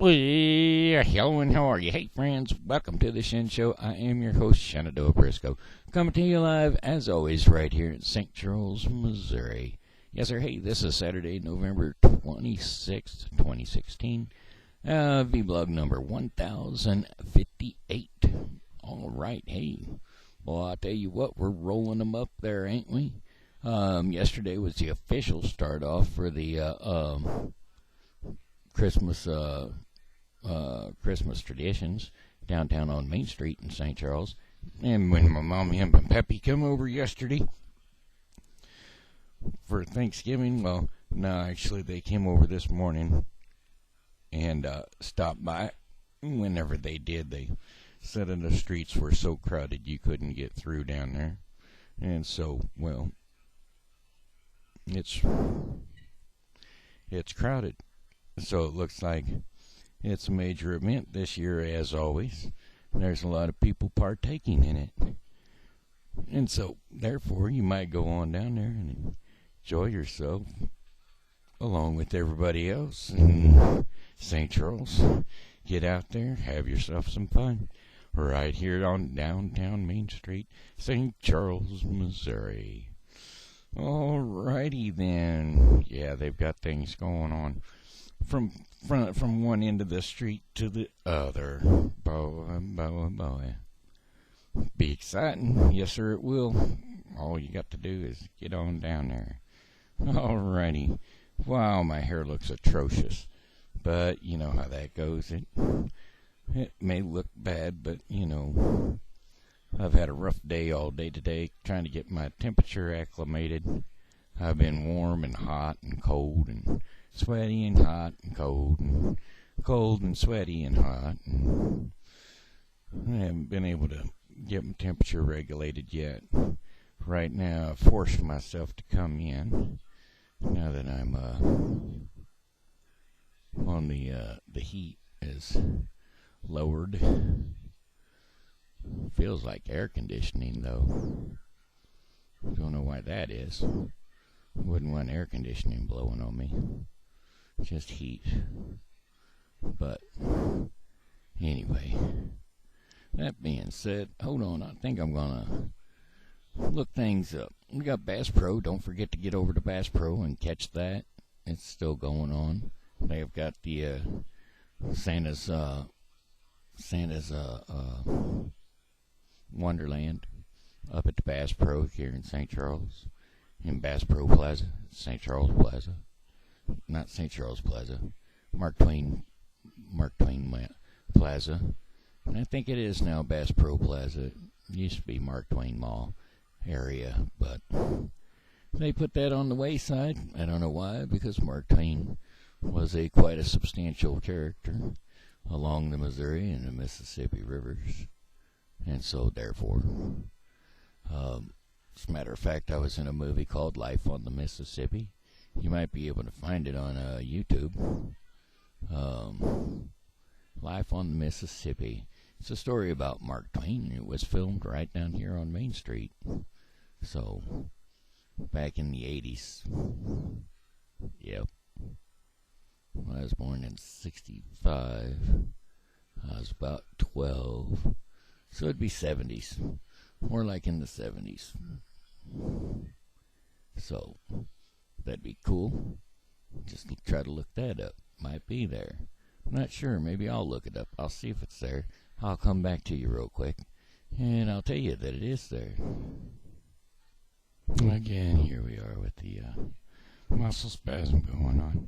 Well, hello and how are you? Hey friends, welcome to the Shen Show. I am your host, Shenandoah Briscoe, coming to you live, as always, right here in St. Charles, Missouri. Yes, sir. Hey, this is Saturday, November 26th, 2016. Vlog number 1058. All right, hey. Well, I'll tell you what, we're rolling them up there, ain't we? Yesterday was the official start off for the Christmas traditions downtown on Main Street in St. Charles. And when my mommy and Peppy come over yesterday for Thanksgiving, well, no, actually they came over this morning and stopped by. Whenever they did, they said that the streets were so crowded you couldn't get through down there. And so, well, it's crowded. So it looks like it's a major event this year, as always. There's a lot of people partaking in it. And so, therefore, you might go on down there and enjoy yourself along with everybody else in St. Charles. Get out there, have yourself some fun. Right here on downtown Main Street, St. Charles, Missouri. Alrighty then. Yeah, they've got things going on from one end of the street to the other. Boy. Be exciting. Yes, sir, it will. All you got to do is get on down there. Alrighty. Wow, my hair looks atrocious. But you know how that goes. It may look bad, but you know, I've had a rough day all day today trying to get my temperature acclimated. I've been warm and hot and cold and sweaty and hot and cold and sweaty and hot. And I haven't been able to get my temperature regulated yet. Right now, I've forced myself to come in. Now that I'm on the heat is lowered. Feels like air conditioning, though. Don't know why that is. Wouldn't want air conditioning blowing on me. Just heat. But anyway, that being said, hold on, I think I'm gonna look things up. We got Bass Pro. Don't forget to get over to Bass Pro and catch that. It's still going on. They've got the Santa's Wonderland up at the Bass Pro here in St. Charles, in Bass Pro Plaza, St. Charles Plaza, not St. Charles Plaza, Mark Twain Plaza, and I think it is now Bass Pro Plaza. It used to be Mark Twain Mall area, but they put that on the wayside. I don't know why, because Mark Twain was quite a substantial character along the Missouri and the Mississippi rivers. And so, therefore, as a matter of fact, I was in a movie called Life on the Mississippi. You might be able to find it on YouTube. Life on the Mississippi. It's a story about Mark Twain, and it was filmed right down here on Main Street. So, back in the 80s. Yep. When I was born in 65, I was about 12. So it'd be 70s. More like in the 70s. So, that'd be cool. Just try to look that up. Might be there. I'm not sure. Maybe I'll look it up. I'll see if it's there. I'll come back to you real quick, and I'll tell you that it is there. Again, here we are with the muscle spasm going on.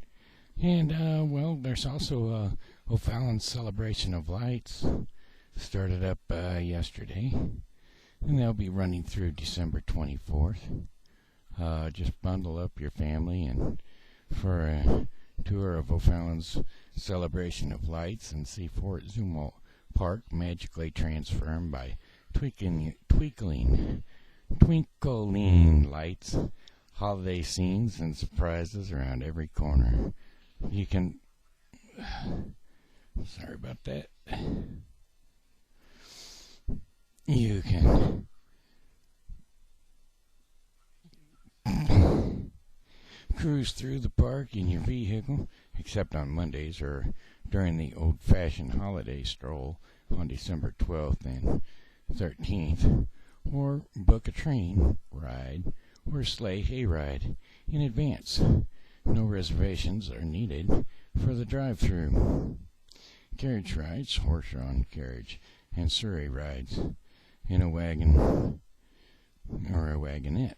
And, well, there's also O'Fallon's Celebration of Lights. Started up yesterday, and they'll be running through December 24th. Just bundle up your family and for a tour of O'Fallon's Celebration of Lights and see Fort Zumwalt Park magically transformed by twinkling lights, holiday scenes, and surprises around every corner. You can... Sorry about that. You can cruise through the park in your vehicle except on Mondays or during the old-fashioned holiday stroll on December 12th and 13th, or book a train ride or sleigh hayride in advance. No reservations are needed for the drive-through. Carriage rides, horse-drawn carriage, and surrey rides in a wagon or a wagonette.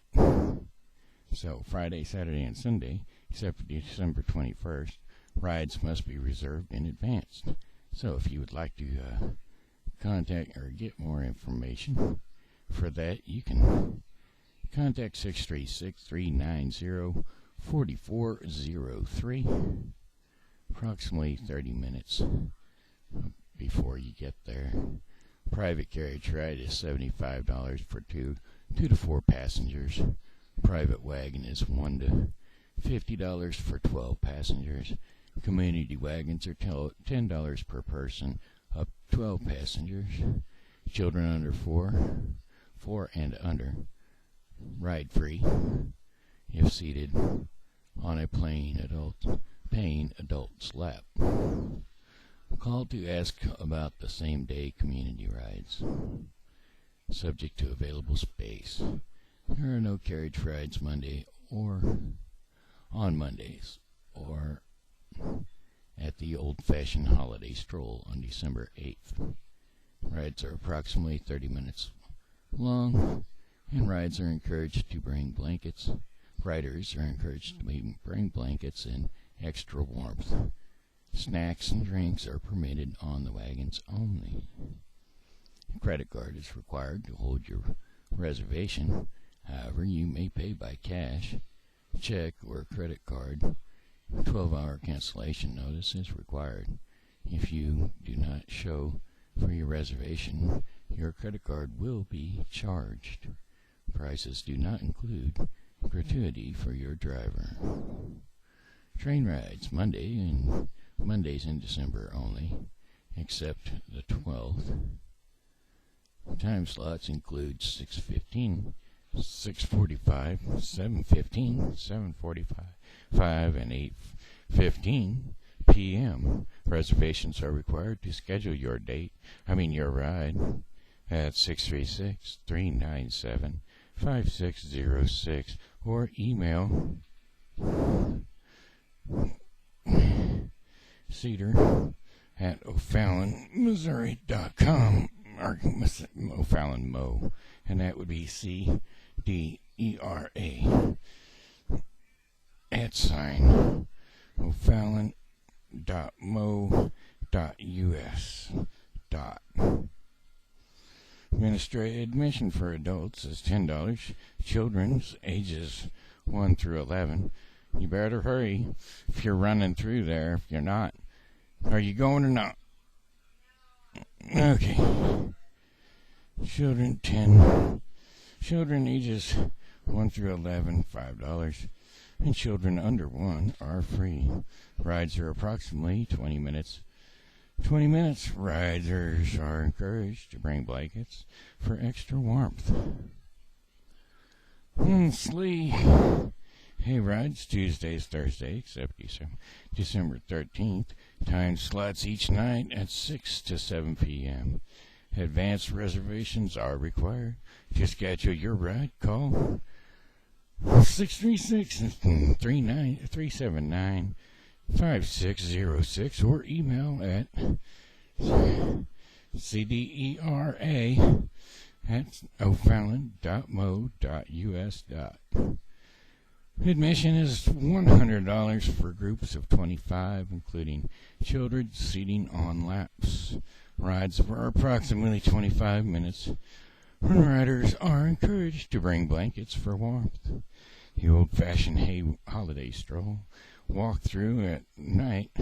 So Friday, Saturday, and Sunday, except December 21st, rides must be reserved in advance. So if you would like to contact or get more information for that, you can contact 636-390-4403, approximately 30 minutes before you get there. Private carriage ride is $75 for 2 to 4 passengers. Private wagon is $1 to $50 for 12 passengers. Community wagons are $10 per person, up to 12 passengers. Children under 4 and under, ride free if seated on a paying adult's lap. Call to ask about the same-day community rides, subject to available space. There are no carriage rides Monday or on Mondays or at the old-fashioned holiday stroll on December 8th. Rides are approximately 30 minutes long, and riders are encouraged to bring blankets. Riders are encouraged to bring blankets and extra warmth. Snacks and drinks are permitted on the wagons only. A credit card is required to hold your reservation. However, you may pay by cash, check, or credit card. A 12-hour cancellation notice is required. If you do not show for your reservation, your credit card will be charged. Prices do not include gratuity for your driver. Train rides Mondays in December only, except the 12th. Time slots include 6:15, 6:45, 7:15, 7:45, and 8:15 p.m. Reservations are required to schedule your ride at 636-397-5606 or email cedar@o'fallonmissouri.com or O'Fallon Mo, and that would be CDERA @O'Fallon.mo.us. Administrative admission for adults is $10. Children's ages 1 through 11. You better hurry if you're running through there. If you're not, are you going or not? Okay. Children ages 1 through 11, $5. And children under 1 are free. Rides are approximately 20 minutes. Riders are encouraged to bring blankets for extra warmth. Sleigh hay rides Tuesdays, Thursday, except December 13th. Time slots each night at 6 to 7 p.m. Advanced reservations are required. To schedule your ride, call 636-379-5606 or email at cdera@o'fallon.mo.us. Admission is $100 for groups of 25, including children seating on laps. Rides are approximately 25 minutes. Riders are encouraged to bring blankets for warmth. The old-fashioned holiday stroll. Walk through at night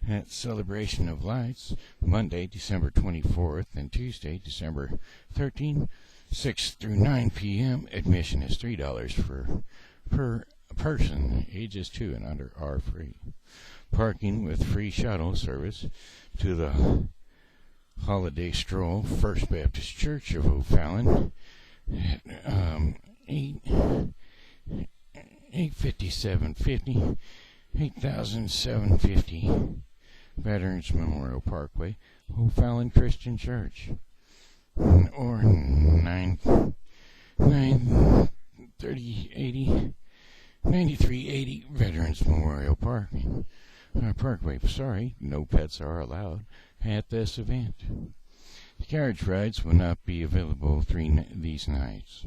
at Celebration of Lights, Monday, December 24th, and Tuesday, December 13th, 6 through 9 p.m. Admission is $3 per person. Ages 2 and under are free. Parking with free shuttle service to the holiday stroll. First Baptist Church of O'Fallon at 85750 8750 Veterans Memorial Parkway, O'Fallon Christian Church, or 9380 Veterans Memorial Parkway. Sorry, no pets are allowed at this event. The carriage rides will not be available these nights.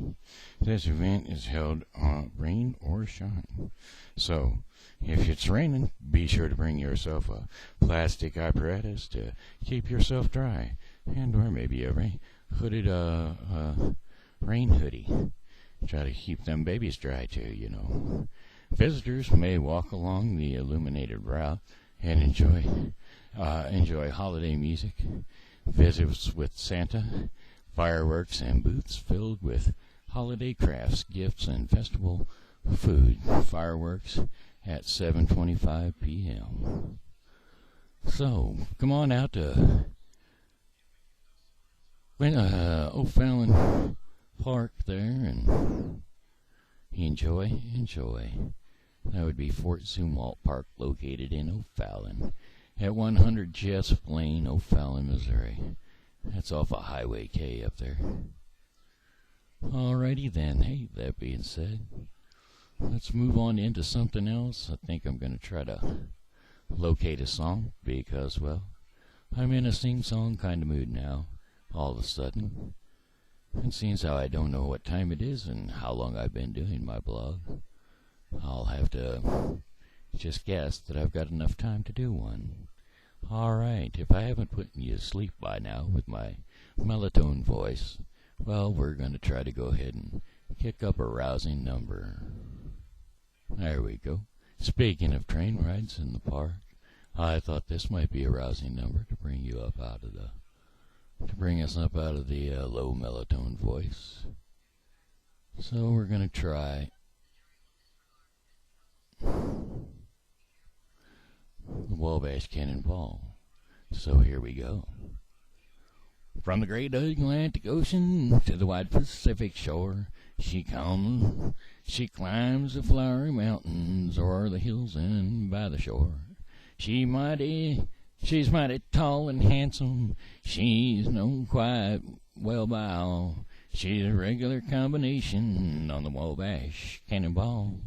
This event is held on rain or shine. So, if it's raining, be sure to bring yourself a plastic apparatus to keep yourself dry, and or maybe a hooded rain hoodie. Try to keep them babies dry too, Visitors may walk along the illuminated route and enjoy holiday music, visits with Santa, fireworks, and booths filled with holiday crafts, gifts, and festival food. Fireworks at 7:25 p.m. So, come on out to O'Fallon Park there and enjoy. That would be Fort Zumwalt Park, located in O'Fallon at 100 Jeff Lane, O'Fallon, Missouri. That's off of Highway K up there. Alrighty then. Hey, that being said, let's move on into something else. I think I'm going to try to locate a song because, well, I'm in a sing-song kind of mood now, all of a sudden. And seeing how I don't know what time it is and how long I've been doing my blog, I'll have to just guess that I've got enough time to do one. Alright, if I haven't put you to sleep by now with my melatonin voice, well, we're going to try to go ahead and kick up a rousing number. There we go. Speaking of train rides in the park, I thought this might be a rousing number to bring us up out of the low melatonin voice. So we're going to try the Wabash Cannonball. So here we go. From the great Atlantic Ocean to the wide Pacific shore, she comes, she climbs the flowery mountains o'er the hills and by the shore. She's mighty tall and handsome, she's known quite well by all. She's a regular combination on the Wabash Cannonball.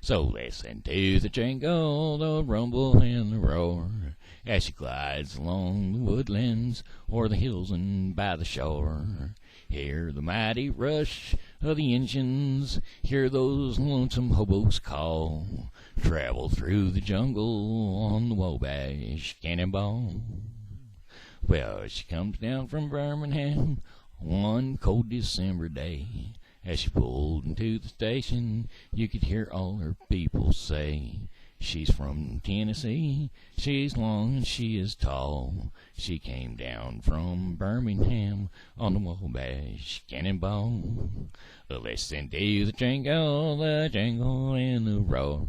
So listen to the jingle, the rumble and the roar, as she glides along the woodlands o'er the hills and by the shore. Hear the mighty rush of the engines, hear those lonesome hobos call. Travel through the jungle on the Wabash Cannonball. Well, she comes down from Birmingham one cold December day. As she pulled into the station, you could hear all her people say, she's from Tennessee, she's long and she is tall. She came down from Birmingham on the Wabash Cannonball. Listen to the jingle and the roar,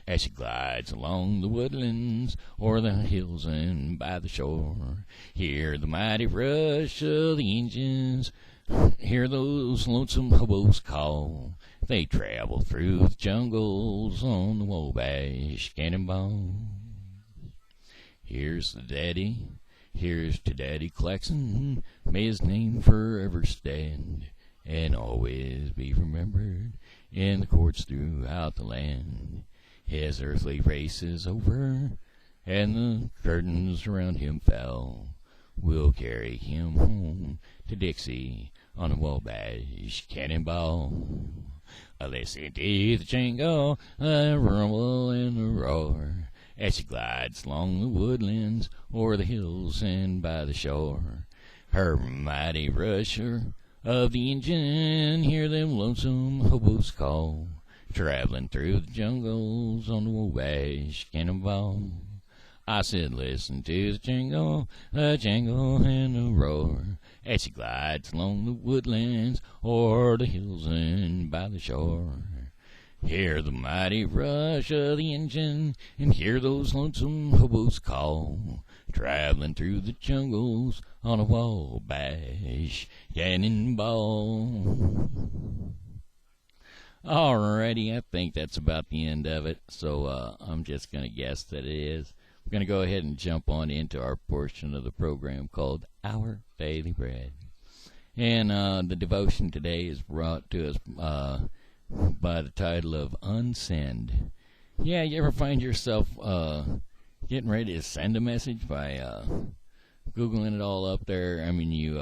as she glides along the woodlands o'er the hills and by the shore. Hear the mighty rush of the engines, hear those lonesome hobos call. They travel through the jungles on the Wabash Cannonball. Here's to Daddy Claxon, may his name forever stand and always be remembered in the courts throughout the land. His earthly race is over, and the curtains around him fell. We'll carry him home to Dixie on a Wabash Cannonball. Listen to the jingle, the rumble and the roar, as she glides along the woodlands o'er the hills and by the shore. Her mighty rusher of the engine, hear them lonesome hobos call. Traveling through the jungles on the Wabash Cannonball. I said, listen to the jingle and the roar, as she glides along the woodlands o'er the hills and by the shore. Hear the mighty rush of the engine, and hear those lonesome hobos call. Traveling through the jungles on a Wabash Cannonball. Alrighty, I think that's about the end of it. So I'm just going to guess that it is. I'm going to go ahead and jump on into our portion of the program called Our Daily Bread. And the devotion today is brought to us by the title of Unsend. Yeah, you ever find yourself getting ready to send a message by Googling it all up there? I mean, you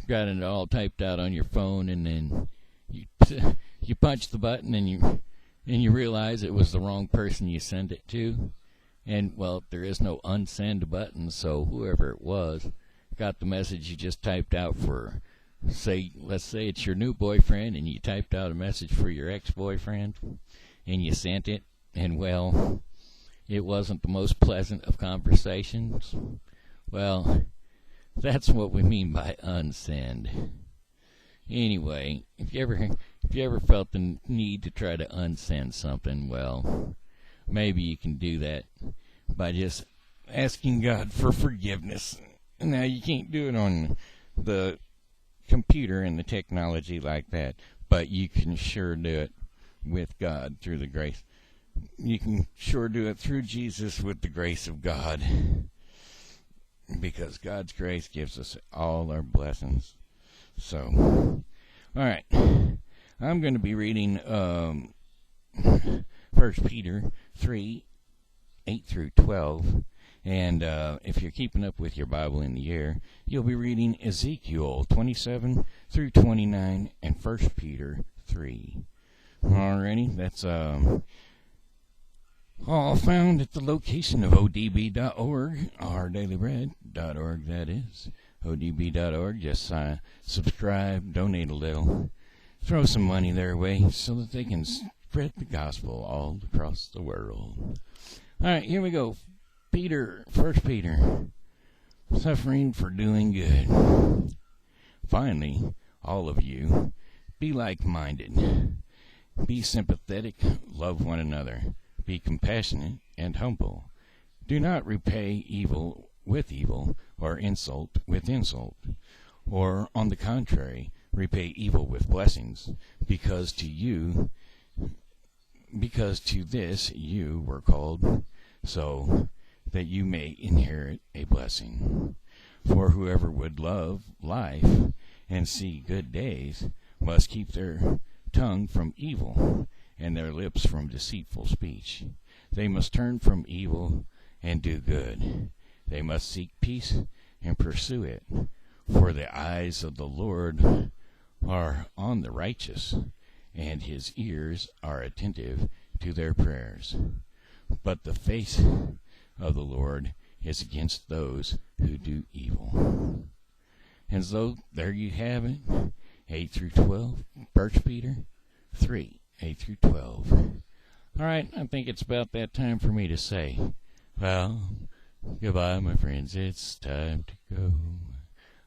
got it all typed out on your phone, and then you punch the button, and you realize it was the wrong person you sent it to. And, well, there is no unsend button, so whoever it was got the message you just typed out for, let's say it's your new boyfriend, and you typed out a message for your ex-boyfriend, and you sent it, and, well, it wasn't the most pleasant of conversations. Well, that's what we mean by unsend. Anyway, if you ever felt the need to try to unsend something, well, maybe you can do that by just asking God for forgiveness. Now, you can't do it on the computer and the technology like that, but you can sure do it with God through the grace. You can sure do it through Jesus with the grace of God, because God's grace gives us all our blessings. So, all right, I'm going to be reading 1 Peter 3, 8 through 12. And if you're keeping up with your Bible in the air, you'll be reading Ezekiel 27 through 29 and 1 Peter 3. Alrighty, that's all found at the location of odb.org, ourdailybread.org, that is. odb.org. Just subscribe, donate a little, throw some money their way so that they can spread the gospel all across the world. All right, here we go. 1 Peter, suffering for doing good. Finally, all of you, be like-minded. Be sympathetic, love one another. Be compassionate and humble. Do not repay evil with evil, or insult with insult. Or, on the contrary, repay evil with blessings, because to this you were called, so that you may inherit a blessing. For whoever would love life and see good days must keep their tongue from evil and their lips from deceitful speech. They must turn from evil and do good. They must seek peace and pursue it. For the eyes of the Lord are on the righteous, and his ears are attentive to their prayers. But the face of the Lord is against those who do evil. And so there you have it, 8 through 12, 1 Peter 3, 8 through 12. All right, I think it's about that time for me to say, well, goodbye, my friends, it's time to go.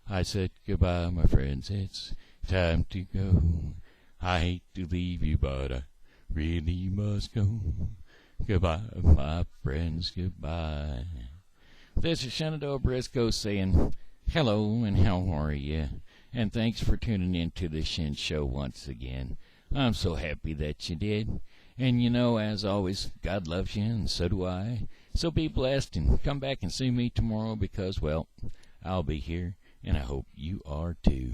I said goodbye, my friends, it's time to go. I hate to leave you, but I really must go. Goodbye, my friends, goodbye. This is Shen Briscoe saying hello and how are you? And thanks for tuning in to the Shen Show once again. I'm so happy that you did. And you know, as always, God loves you and so do I. So be blessed and come back and see me tomorrow because, well, I'll be here and I hope you are too.